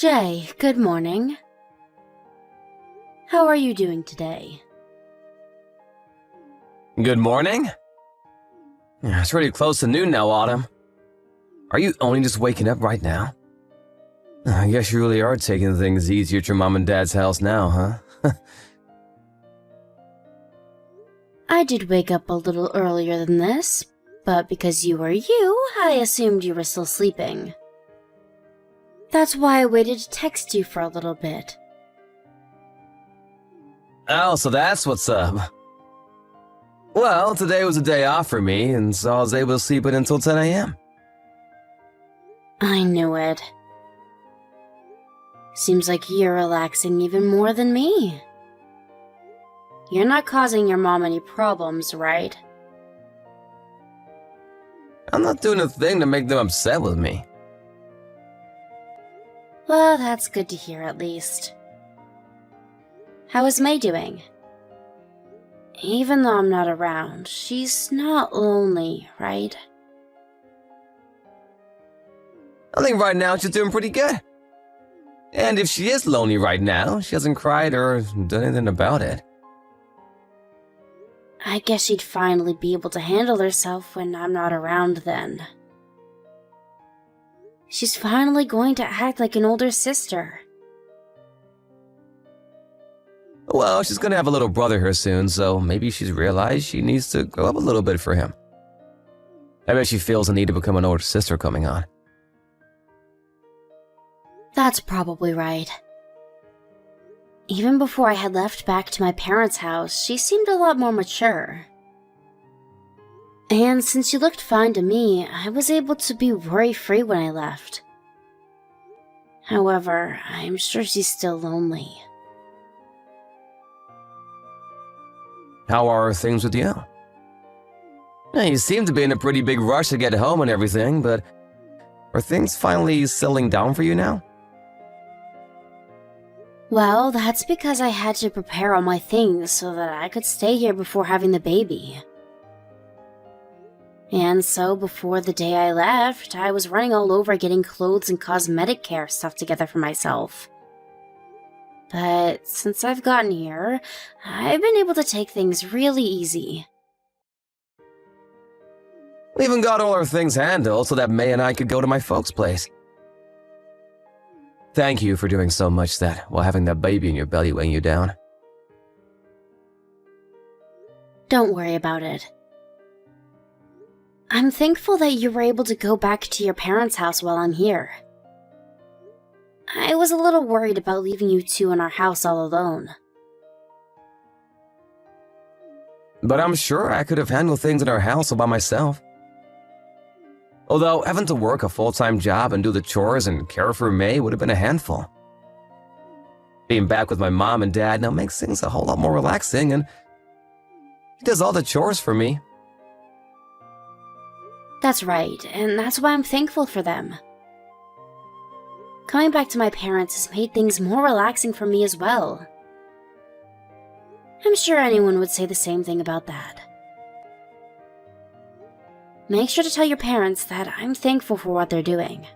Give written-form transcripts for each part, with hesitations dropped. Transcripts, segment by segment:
Jay, good morning. How are you doing today? Good morning? It's already close to noon now, Autumn. Are you only just waking up right now? I guess you really are taking things easy at your mom and dad's house now, huh? I did wake up a little earlier than this, but because you were you, I assumed you were still sleeping. That's why I waited to text you for a little bit. Oh, so that's what's up. Well, today was a day off for me, and so I was able to sleep in until 10 a.m. I knew it. Seems like you're relaxing even more than me. You're not causing your mom any problems, right? I'm not doing a thing to make them upset with me. Well, that's good to hear at least. How is May doing? Even though I'm not around, she's not lonely, right? I think right now she's doing pretty good. And if she is lonely right now, she hasn't cried or done anything about it. I guess she'd finally be able to handle herself when I'm not around then. She's finally going to act like an older sister. Well, she's gonna have a little brother here soon, so maybe she's realized she needs to grow up a little bit for him. I bet she feels the need to become an older sister coming on. That's probably right. Even before I had left back to my parents' house, she seemed a lot more mature. And since she looked fine to me, I was able to be worry-free when I left. However, I'm sure she's still lonely. How are things with you? You seem to be in a pretty big rush to get home and everything, but are things finally settling down for you now? Well, that's because I had to prepare all my things so that I could stay here before having the baby. And so before the day I left, I was running all over getting clothes and cosmetic care stuff together for myself. But since I've gotten here, I've been able to take things really easy. We even got all our things handled so that May and I could go to my folks' place. Thank you for doing so much that while having that baby in your belly weighing you down. Don't worry about it. I'm thankful that you were able to go back to your parents' house while I'm here. I was a little worried about leaving you two in our house all alone. But I'm sure I could have handled things in our house all by myself. Although having to work a full-time job and do the chores and care for May would have been a handful. Being back with my mom and dad now makes things a whole lot more relaxing, and he does all the chores for me. That's right, and that's why I'm thankful for them. Coming back to my parents has made things more relaxing for me as well. I'm sure anyone would say the same thing about that. Make sure to tell your parents that I'm thankful for what they're doing.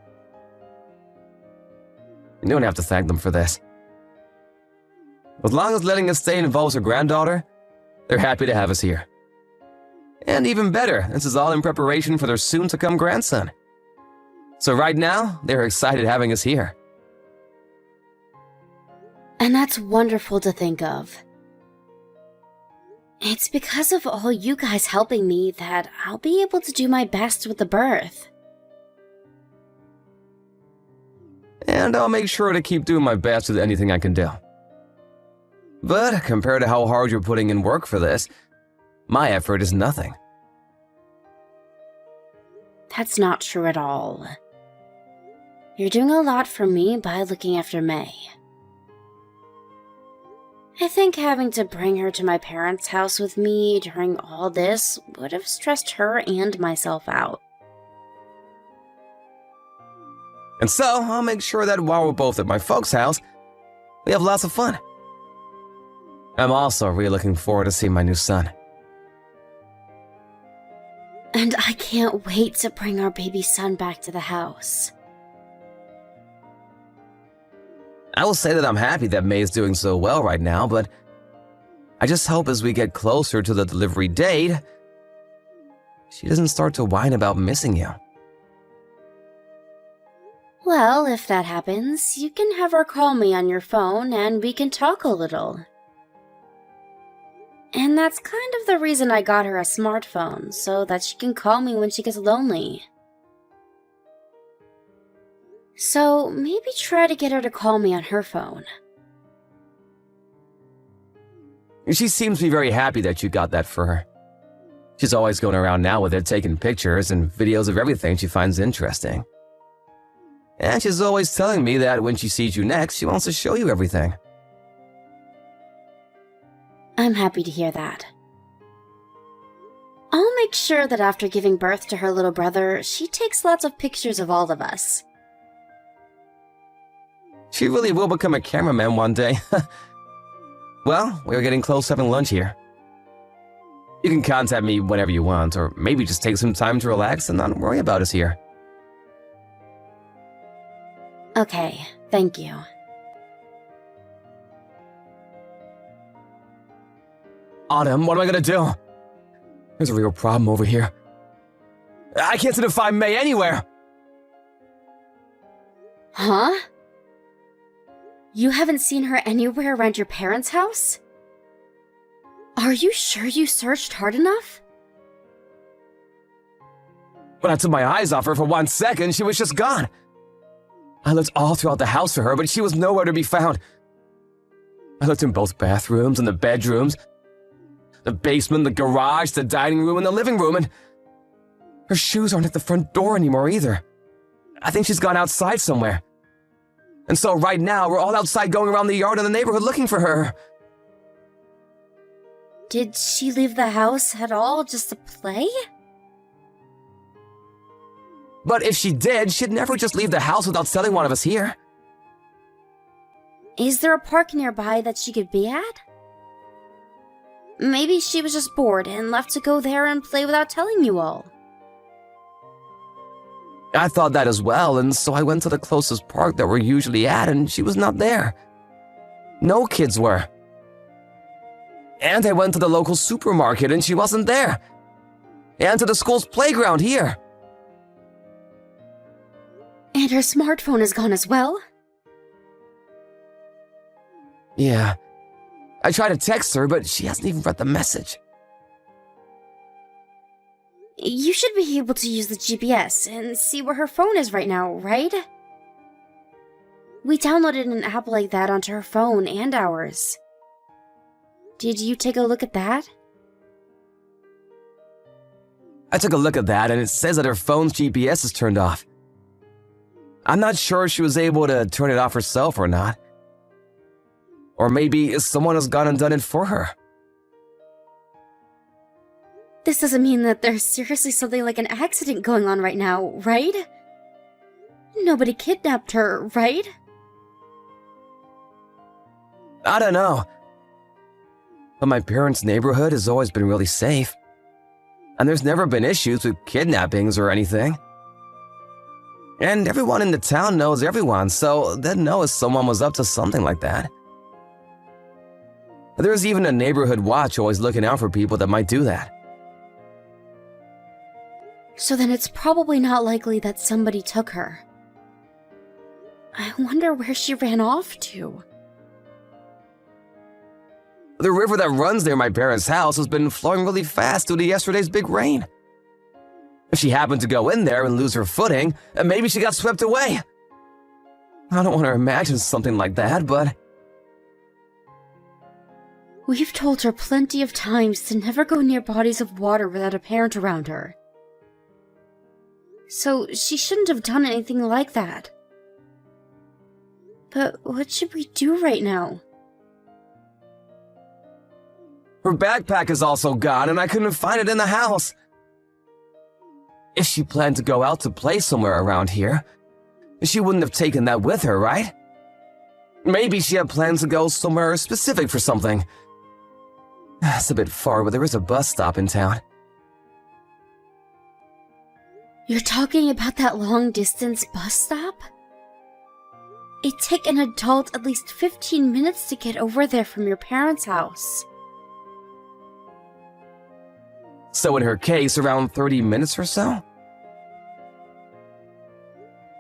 You don't have to thank them for this. As long as letting us stay involves her granddaughter, they're happy to have us here. And even better, this is all in preparation for their soon-to-come grandson. So right now, they're excited having us here. And that's wonderful to think of. It's because of all you guys helping me that I'll be able to do my best with the birth. And I'll make sure to keep doing my best with anything I can do. But compared to how hard you're putting in work for this, my effort is nothing. That's not true at all. You're doing a lot for me by looking after May. I think having to bring her to my parents' house with me during all this would have stressed her and myself out. And so, I'll make sure that while we're both at my folks' house, we have lots of fun. I'm also really looking forward to seeing my new son. And I can't wait to bring our baby son back to the house. I will say that I'm happy that May is doing so well right now, but I just hope as we get closer to the delivery date, she doesn't start to whine about missing you. Well, if that happens, you can have her call me on your phone and we can talk a little. And that's kind of the reason I got her a smartphone, so that she can call me when she gets lonely. So maybe try to get her to call me on her phone. She seems to be very happy that you got that for her. She's always going around now with it, taking pictures and videos of everything she finds interesting. And she's always telling me that when she sees you next, she wants to show you everything. I'm happy to hear that. I'll make sure that after giving birth to her little brother, she takes lots of pictures of all of us. She really will become a cameraman one day. Well, we're getting close to having lunch here. You can contact me whenever you want, or maybe just take some time to relax and not worry about us here. Okay, thank you. Autumn, what am I gonna do? There's a real problem over here. I can't seem to find May anywhere! Huh? You haven't seen her anywhere around your parents' house? Are you sure you searched hard enough? When I took my eyes off her for 1 second, she was just gone. I looked all throughout the house for her, but she was nowhere to be found. I looked in both bathrooms and the bedrooms, the basement, the garage, the dining room, and the living room, and her shoes aren't at the front door anymore either. I think she's gone outside somewhere. And so right now, we're all outside going around the yard and the neighborhood looking for her. Did she leave the house at all just to play? But if she did, she'd never just leave the house without telling one of us here. Is there a park nearby that she could be at? Maybe she was just bored and left to go there and play without telling you all. I thought that as well, and so I went to the closest park that we're usually at, and she was not there. No kids were. And I went to the local supermarket, and she wasn't there. And to the school's playground here. And her smartphone is gone as well? Yeah. I tried to text her, but she hasn't even read the message. You should be able to use the GPS and see where her phone is right now, right? We downloaded an app like that onto her phone and ours. Did you take a look at that? I took a look at that, and it says that her phone's GPS is turned off. I'm not sure if she was able to turn it off herself or not. Or maybe someone has gone and done it for her. This doesn't mean that there's seriously something like an accident going on right now, right? Nobody kidnapped her, right? I don't know. But my parents' neighborhood has always been really safe. And there's never been issues with kidnappings or anything. And everyone in the town knows everyone, so they'd know if someone was up to something like that. There's even a neighborhood watch always looking out for people that might do that. So then it's probably not likely that somebody took her. I wonder where she ran off to. The river that runs near my parents' house has been flowing really fast due to yesterday's big rain. If she happened to go in there and lose her footing, maybe she got swept away. I don't want to imagine something like that, but... We've told her plenty of times to never go near bodies of water without a parent around her. So she shouldn't have done anything like that. But what should we do right now? Her backpack is also gone, and I couldn't find it in the house. If she planned to go out to play somewhere around here, she wouldn't have taken that with her, right? Maybe she had plans to go somewhere specific for something. It's a bit far, but there is a bus stop in town. You're talking about that long-distance bus stop? It'd take an adult at least 15 minutes to get over there from your parents' house. So in her case, around 30 minutes or so?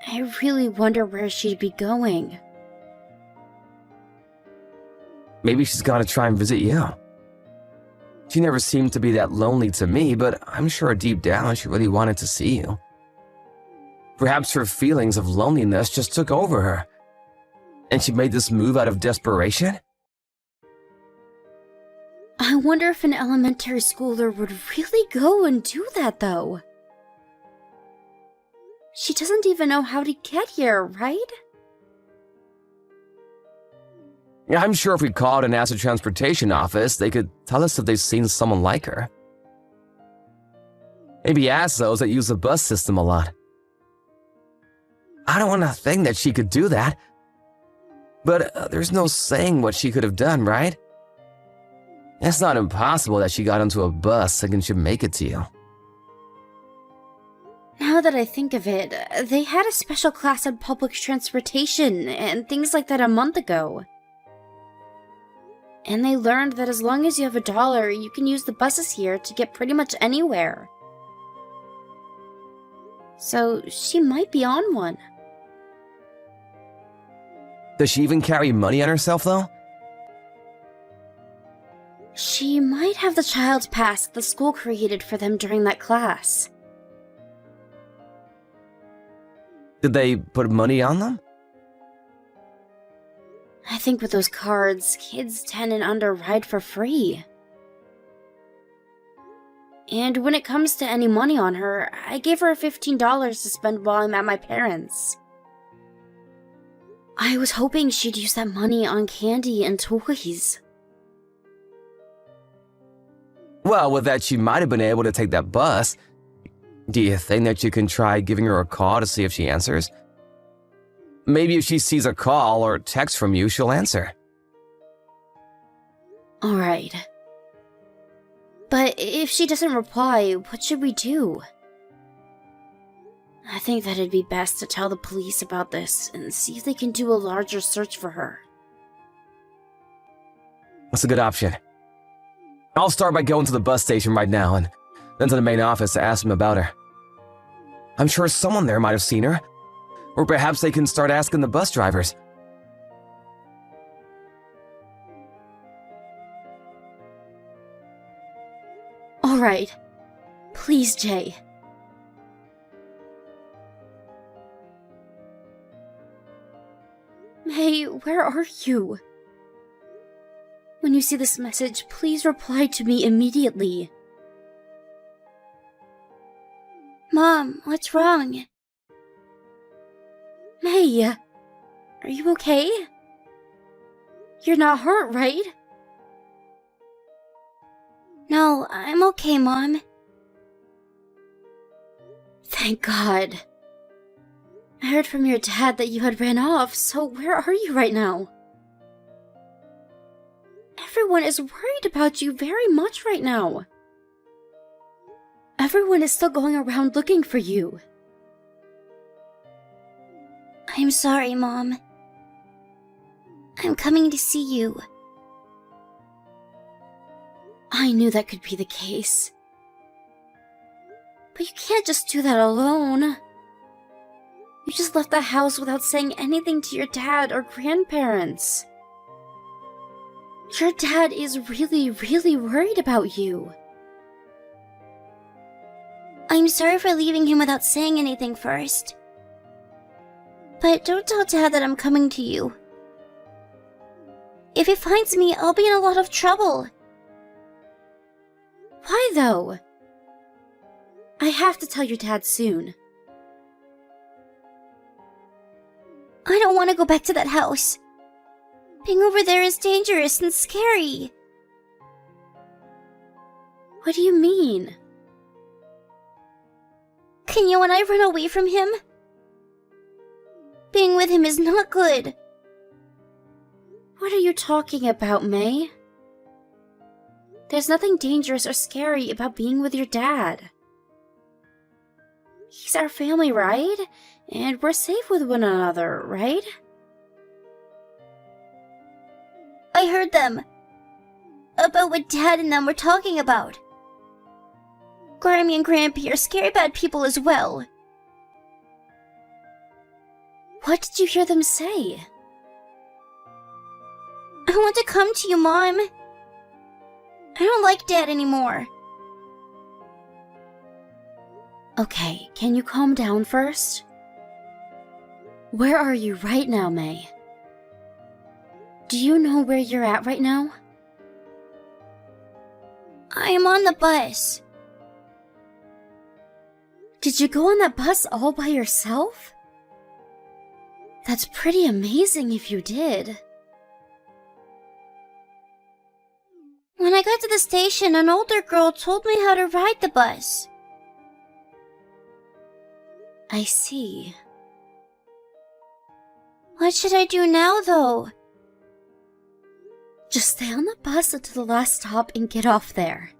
I really wonder where she'd be going. Maybe she's gonna try and visit you. She never seemed to be that lonely to me, but I'm sure deep down she really wanted to see you. Perhaps her feelings of loneliness just took over her, and she made this move out of desperation? I wonder if an elementary schooler would really go and do that, though. She doesn't even know how to get here, right? Yeah, I'm sure if we called and asked the transportation office, they could tell us if they've seen someone like her. Maybe ask those that use the bus system a lot. I don't want to think that she could do that. But there's no saying what she could have done, right? It's not impossible that she got onto a bus thinking she'd make it to you. Now that I think of it, they had a special class on public transportation and things like that a month ago. And they learned that as long as you have $1, you can use the buses here to get pretty much anywhere. So she might be on one. Does she even carry money on herself, though? She might have the child pass the school created for them during that class. Did they put money on them? I think with those cards, kids 10 and under ride for free. And when it comes to any money on her, I gave her $15 to spend while I'm at my parents'. I was hoping she'd use that money on candy and toys. Well, with that, she might have been able to take that bus. Do you think that you can try giving her a call to see if she answers? Maybe if she sees a call or text from you, she'll answer. Alright. But if she doesn't reply, what should we do? I think that it'd be best to tell the police about this and see if they can do a larger search for her. That's a good option. I'll start by going to the bus station right now and then to the main office to ask them about her. I'm sure someone there might have seen her. Or perhaps they can start asking the bus drivers. Alright. Please, Jay. May, where are you? When you see this message, please reply to me immediately. Mom, what's wrong? May, are you okay? You're not hurt, right? No, I'm okay, Mom. Thank God. I heard from your dad that you had ran off, so where are you right now? Everyone is worried about you very much right now. Everyone is still going around looking for you. I'm sorry, Mom. I'm coming to see you. I knew that could be the case. But you can't just do that alone. You just left the house without saying anything to your dad or grandparents. Your dad is really, really worried about you. I'm sorry for leaving him without saying anything first. But don't tell Dad that I'm coming to you. If he finds me, I'll be in a lot of trouble. Why, though? I have to tell your dad soon. I don't want to go back to that house. Being over there is dangerous and scary. What do you mean? Can you and I run away from him? Being with him is not good. What are you talking about, May? There's nothing dangerous or scary about being with your dad. He's our family, right? And we're safe with one another, right? I heard them. About what Dad and them were talking about. Grammy and Grampy are scary bad people as well. What did you hear them say? I want to come to you, Mom. I don't like Dad anymore. Okay, can you calm down first? Where are you right now, May? Do you know where you're at right now? I am on the bus. Did you go on that bus all by yourself? That's pretty amazing if you did. When I got to the station, an older girl told me how to ride the bus. I see. What should I do now, though? Just stay on the bus until the last stop and get off there.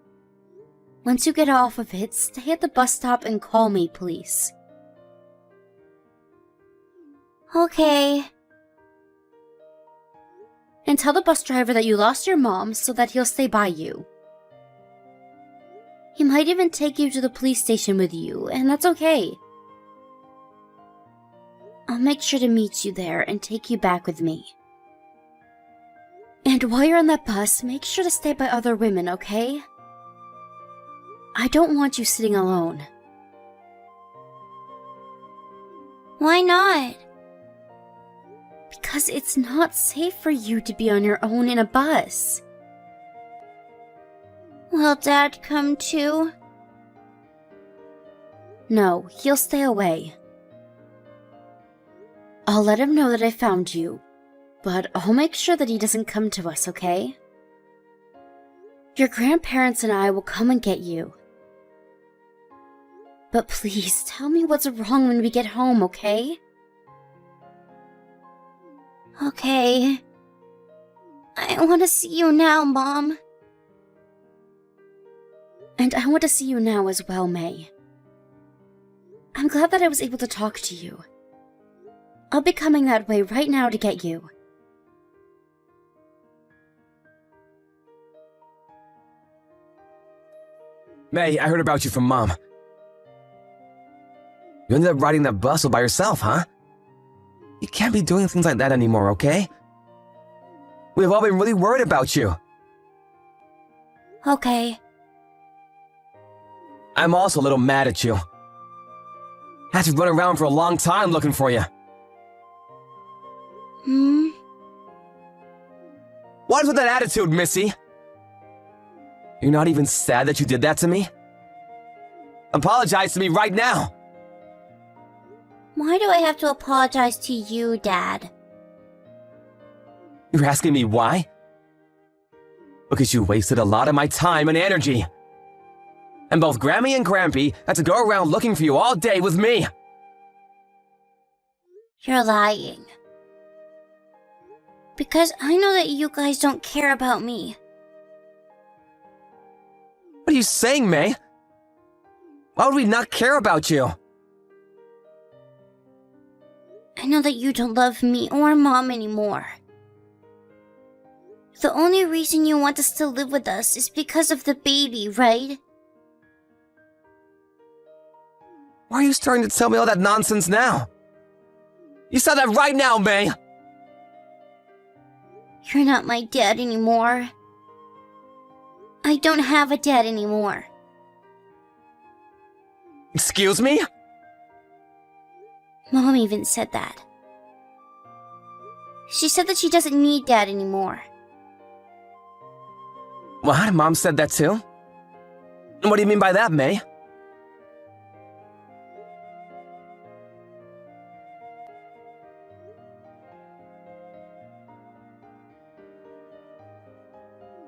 Once you get off of it, stay at the bus stop and call me, please. Okay. And tell the bus driver that you lost your mom so that he'll stay by you. He might even take you to the police station with you, and that's okay. I'll make sure to meet you there and take you back with me. And while you're on that bus, make sure to stay by other women, okay? I don't want you sitting alone. Why not? Because it's not safe for you to be on your own in a bus. Will Dad come too? No, he'll stay away. I'll let him know that I found you, but I'll make sure that he doesn't come to us, okay? Your grandparents and I will come and get you. But please, tell me what's wrong when we get home, okay? Okay. I want to see you now, Mom. And I want to see you now as well, May. I'm glad that I was able to talk to you. I'll be coming that way right now to get you. May, I heard about you from Mom. You ended up riding that bus all by yourself, huh? You can't be doing things like that anymore, okay? We've all been really worried about you. Okay. I'm also a little mad at you. Had to run around for a long time looking for you. What is with that attitude, Missy? You're not even sad that you did that to me? Apologize to me right now! Why do I have to apologize to you, Dad? You're asking me why? Because you wasted a lot of my time and energy. And both Grammy and Grampy had to go around looking for you all day with me. You're lying. Because I know that you guys don't care about me. What are you saying, May? Why would we not care about you? I know that you don't love me or Mom anymore. The only reason you want to still live with us is because of the baby, right? Why are you starting to tell me all that nonsense now? You said that right now, May! You're not my dad anymore. I don't have a dad anymore. Excuse me? Mom even said that. She said that she doesn't need Dad anymore. What? Mom said that too? What do you mean by that, May?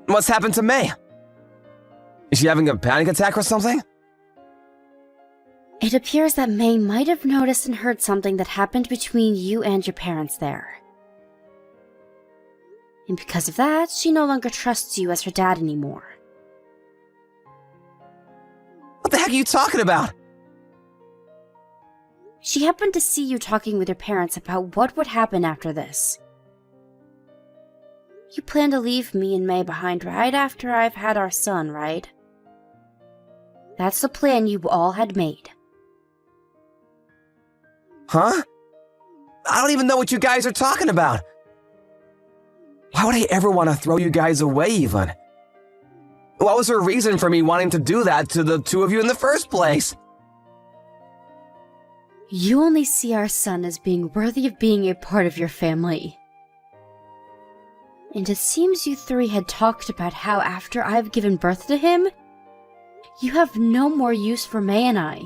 What's happened to May? Is she having a panic attack or something? It appears that May might have noticed and heard something that happened between you and your parents there. And because of that, she no longer trusts you as her dad anymore. What the heck are you talking about? She happened to see you talking with your parents about what would happen after this. You plan to leave me and May behind right after I've had our son, right? That's the plan you all had made. Huh? I don't even know what you guys are talking about. Why would I ever want to throw you guys away, even? What was her reason for me wanting to do that to the two of you in the first place? You only see our son as being worthy of being a part of your family. And it seems you three had talked about how after I've given birth to him, you have no more use for May and I.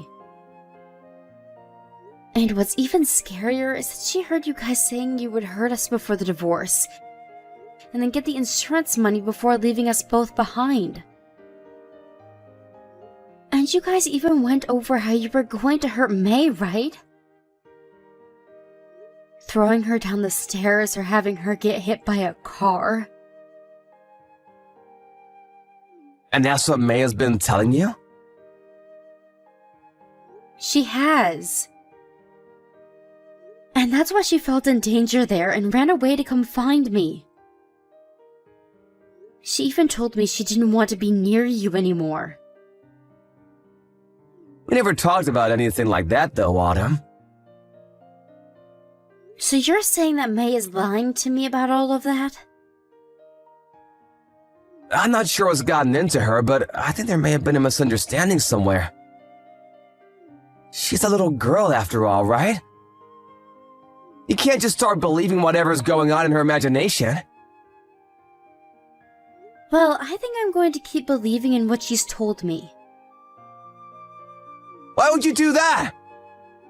And what's even scarier is that she heard you guys saying you would hurt us before the divorce, and then get the insurance money before leaving us both behind. And you guys even went over how you were going to hurt May, right? Throwing her down the stairs or having her get hit by a car. And that's what May has been telling you? She has. And that's why she felt in danger there and ran away to come find me. She even told me she didn't want to be near you anymore. We never talked about anything like that, though, Autumn. So you're saying that May is lying to me about all of that? I'm not sure what's gotten into her, but I think there may have been a misunderstanding somewhere. She's a little girl after all, right? You can't just start believing whatever's going on in her imagination. Well, I think I'm going to keep believing in what she's told me. Why would you do that?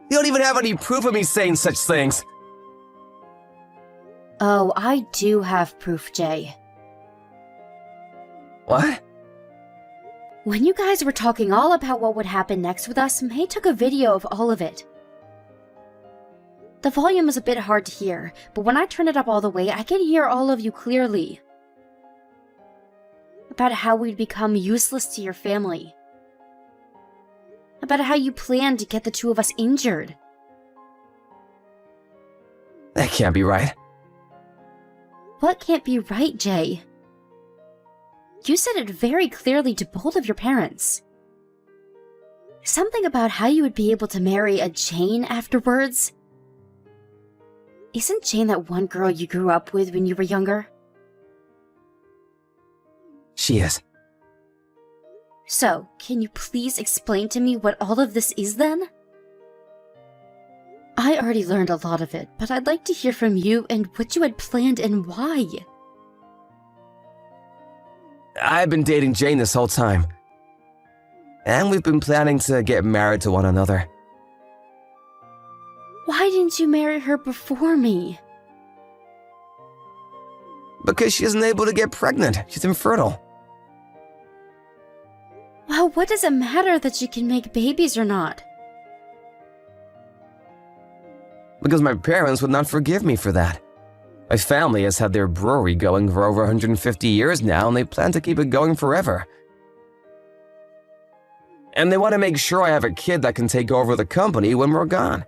You don't even have any proof of me saying such things. Oh, I do have proof, Jay. What? When you guys were talking all about what would happen next with us, May took a video of all of it. The volume is a bit hard to hear, but when I turn it up all the way, I can hear all of you clearly. About how we'd become useless to your family. About how you planned to get the two of us injured. That can't be right. What can't be right, Jay? You said it very clearly to both of your parents. Something about how you would be able to marry a Jane afterwards. Isn't Jane that one girl you grew up with when you were younger? She is. So, can you please explain to me what all of this is then? I already learned a lot of it, but I'd like to hear from you and what you had planned and why. I've been dating Jane this whole time. And we've been planning to get married to one another. Why didn't you marry her before me? Because she isn't able to get pregnant. She's infertile. Well, what does it matter that you can make babies or not? Because my parents would not forgive me for that. My family has had their brewery going for over 150 years now, and they plan to keep it going forever. And they want to make sure I have a kid that can take over the company when we're gone.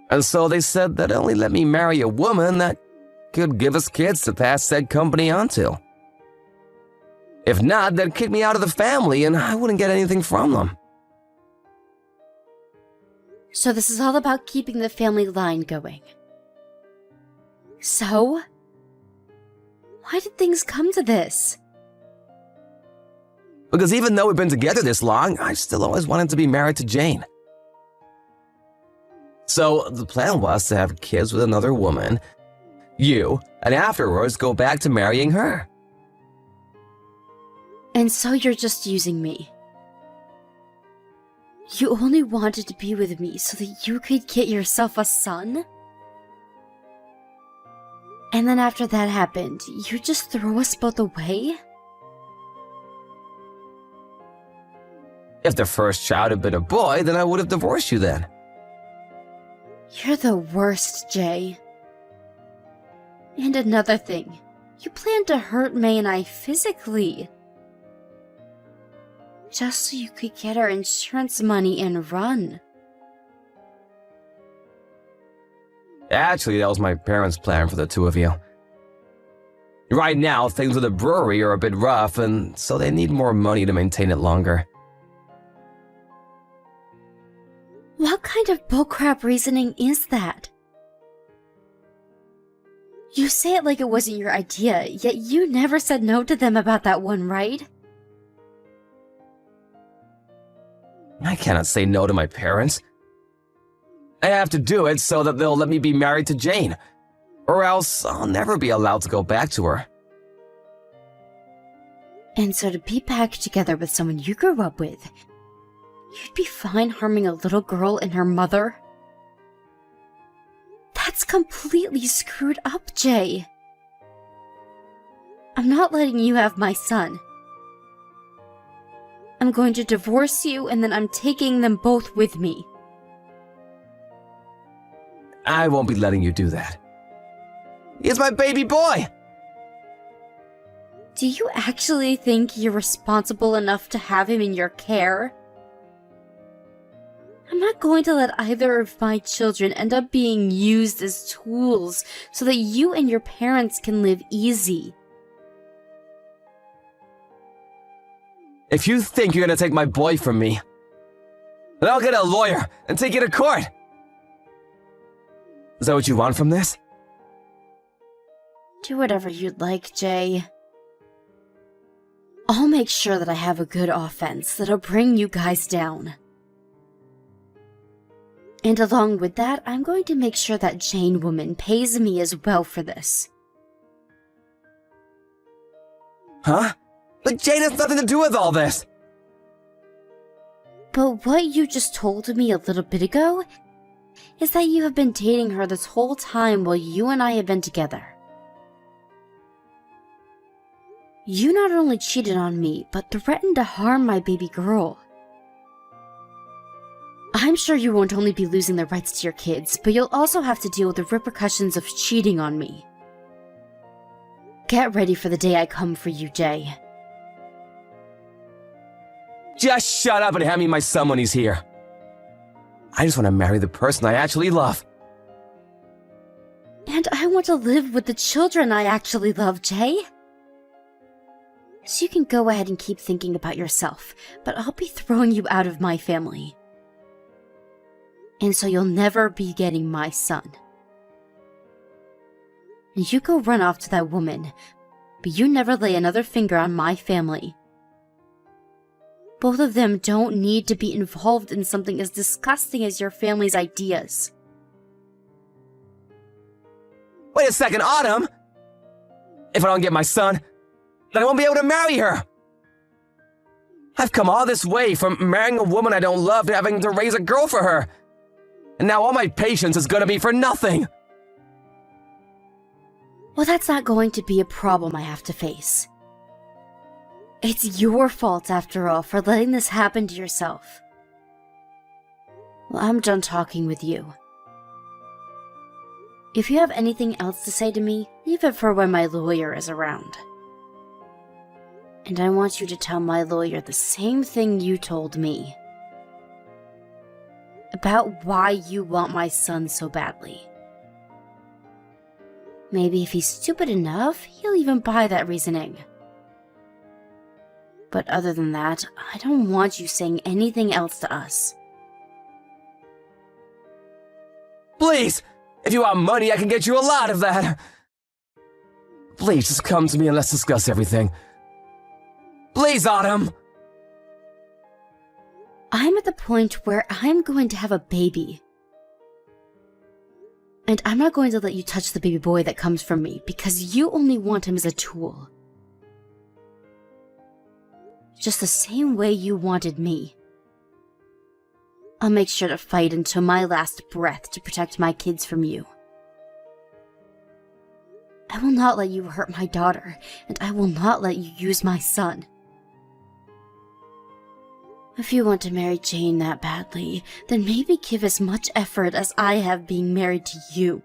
And so they said they'd only let me marry a woman that could give us kids to pass said company on to. If not, they'd kick me out of the family and I wouldn't get anything from them. So this is all about keeping the family line going. So? Why did things come to this? Because even though we've been together this long, I still always wanted to be married to Jane. So the plan was to have kids with another woman, you, and afterwards go back to marrying her. And so you're just using me. You only wanted to be with me so that you could get yourself a son? And then after that happened, you just throw us both away? If the first child had been a boy, then I would have divorced you then. You're the worst, Jay. And another thing, you planned to hurt May and I physically. Just so you could get our insurance money and run. Actually, that was my parents' plan for the two of you. Right now, things with the brewery are a bit rough, and so they need more money to maintain it longer. What kind of bullcrap reasoning is that? You say it like it wasn't your idea, yet you never said no to them about that one, right? I cannot say no to my parents. I have to do it so that they'll let me be married to Jane, or else I'll never be allowed to go back to her. And so to be back together with someone you grew up with, you'd be fine harming a little girl and her mother? That's completely screwed up, Jay. I'm not letting you have my son. I'm going to divorce you, and then I'm taking them both with me. I won't be letting you do that. He's my baby boy! Do you actually think you're responsible enough to have him in your care? I'm not going to let either of my children end up being used as tools so that you and your parents can live easy. If you think you're gonna take my boy from me, then I'll get a lawyer and take you to court. Is that what you want from this? Do whatever you'd like, Jay. I'll make sure that I have a good offense that'll bring you guys down. And along with that, I'm going to make sure that Jane woman pays me as well for this. Huh? But Jane has nothing to do with all this! But what you just told me a little bit ago is that you have been dating her this whole time while you and I have been together. You not only cheated on me, but threatened to harm my baby girl. I'm sure you won't only be losing the rights to your kids, but you'll also have to deal with the repercussions of cheating on me. Get ready for the day I come for you, Jay. Just shut up and hand me my son when he's here. I just want to marry the person I actually love. And I want to live with the children I actually love, Jay. So you can go ahead and keep thinking about yourself, but I'll be throwing you out of my family. And so you'll never be getting my son. You go run off to that woman, but you never lay another finger on my family. Both of them don't need to be involved in something as disgusting as your family's ideas. Wait a second, Autumn! If I don't get my son, then I won't be able to marry her! I've come all this way from marrying a woman I don't love to having to raise a girl for her. And now all my patience is gonna be for nothing! Well, that's not going to be a problem I have to face. It's your fault, after all, for letting this happen to yourself. Well, I'm done talking with you. If you have anything else to say to me, leave it for when my lawyer is around. And I want you to tell my lawyer the same thing you told me. About why you want my son so badly. Maybe if he's stupid enough, he'll even buy that reasoning. But other than that, I don't want you saying anything else to us. Please! If you want money, I can get you a lot of that! Please, just come to me and let's discuss everything. Please, Autumn! I'm at the point where I'm going to have a baby. And I'm not going to let you touch the baby boy that comes from me, because you only want him as a tool. Just the same way you wanted me. I'll make sure to fight until my last breath to protect my kids from you. I will not let you hurt my daughter, and I will not let you use my son. If you want to marry Jane that badly, then maybe give as much effort as I have being married to you.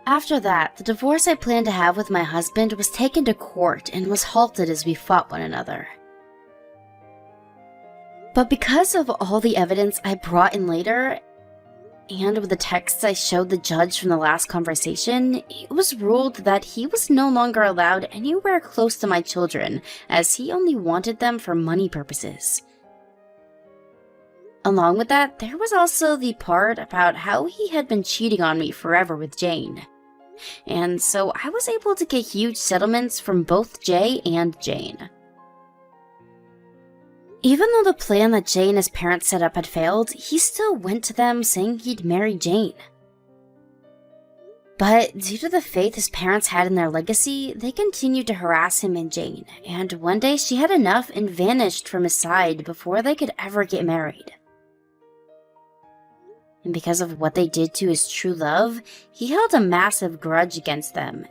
After that, the divorce I planned to have with my husband was taken to court and was halted as we fought one another. But because of all the evidence I brought in later, and with the texts I showed the judge from the last conversation, it was ruled that he was no longer allowed anywhere close to my children, as he only wanted them for money purposes. Along with that, there was also the part about how he had been cheating on me forever with Jane. And so I was able to get huge settlements from both Jay and Jane. Even though the plan that Jay and his parents set up had failed, he still went to them saying he'd marry Jane. But due to the faith his parents had in their legacy, they continued to harass him and Jane, and one day she had enough and vanished from his side before they could ever get married. And because of what they did to his true love, he held a massive grudge against them.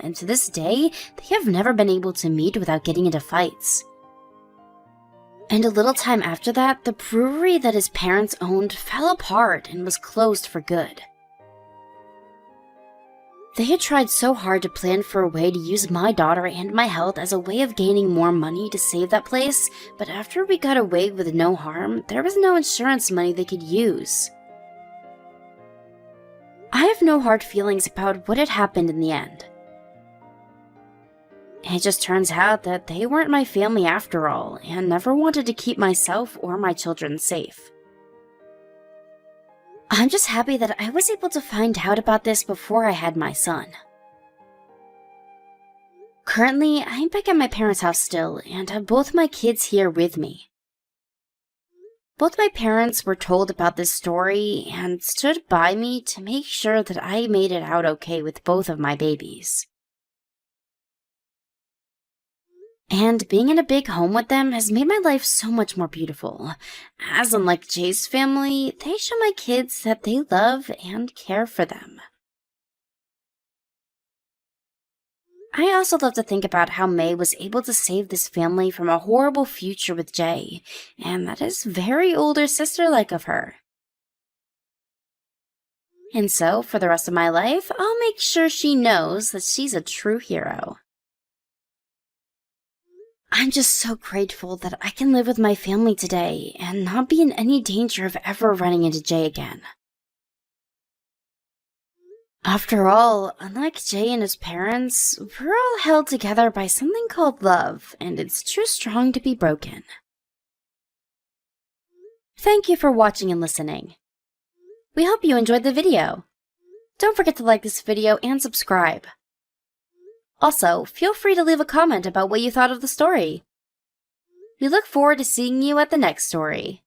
And to this day, they have never been able to meet without getting into fights. And a little time after that, the brewery that his parents owned fell apart and was closed for good. They had tried so hard to plan for a way to use my daughter and my health as a way of gaining more money to save that place, but after we got away with no harm, there was no insurance money they could use. I have no hard feelings about what had happened in the end. It just turns out that they weren't my family after all, and never wanted to keep myself or my children safe. I'm just happy that I was able to find out about this before I had my son. Currently, I'm back at my parents' house still, and have both my kids here with me. Both my parents were told about this story and stood by me to make sure that I made it out okay with both of my babies. And being in a big home with them has made my life so much more beautiful, as unlike Jay's family, they show my kids that they love and care for them. I also love to think about how May was able to save this family from a horrible future with Jay, and that is very older sister-like of her. And so, for the rest of my life, I'll make sure she knows that she's a true hero. I'm just so grateful that I can live with my family today and not be in any danger of ever running into Jay again. After all, unlike Jay and his parents, we're all held together by something called love, and it's too strong to be broken. Thank you for watching and listening. We hope you enjoyed the video. Don't forget to like this video and subscribe. Also, feel free to leave a comment about what you thought of the story. We look forward to seeing you at the next story.